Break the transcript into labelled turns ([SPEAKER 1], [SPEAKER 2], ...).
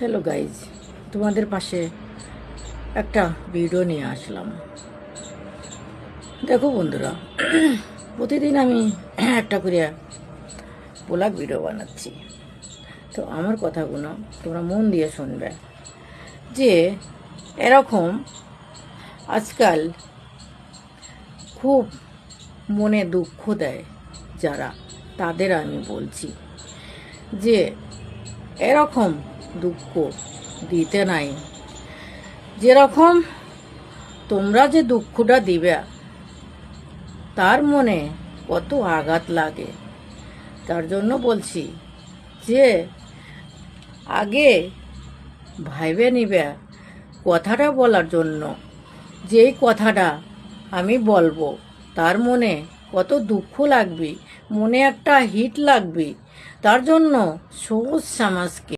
[SPEAKER 1] Hello guys, তোমাদের পাশে একটা ভিডিও নিয়ে আসলাম। দেখো বন্ধুরা, প্রতিদিন আমি একটা করে ব্লগ ভিডিও বানাচ্ছি। তো আমার কথাগুলো তোমরা মন দিয়ে শুনবে। যে এরকম আজকাল খুব মনে দুঃখ দেয় যারা, তাদের আমি বলছি যে এরকম দুঃখ দিতে নাই। যেরকম তোমরা যে দুঃখটা দিবে, তার মনে কত আঘাত লাগে। তার জন্য বলছি যে আগে ভাইবে নিবে কথাটা বলার জন্য। যেই কথাটা আমি বলবো তার মনে কত দুঃখ লাগবে, মনে একটা হিট লাগবে। তার জন্য সবুজ সমাজকে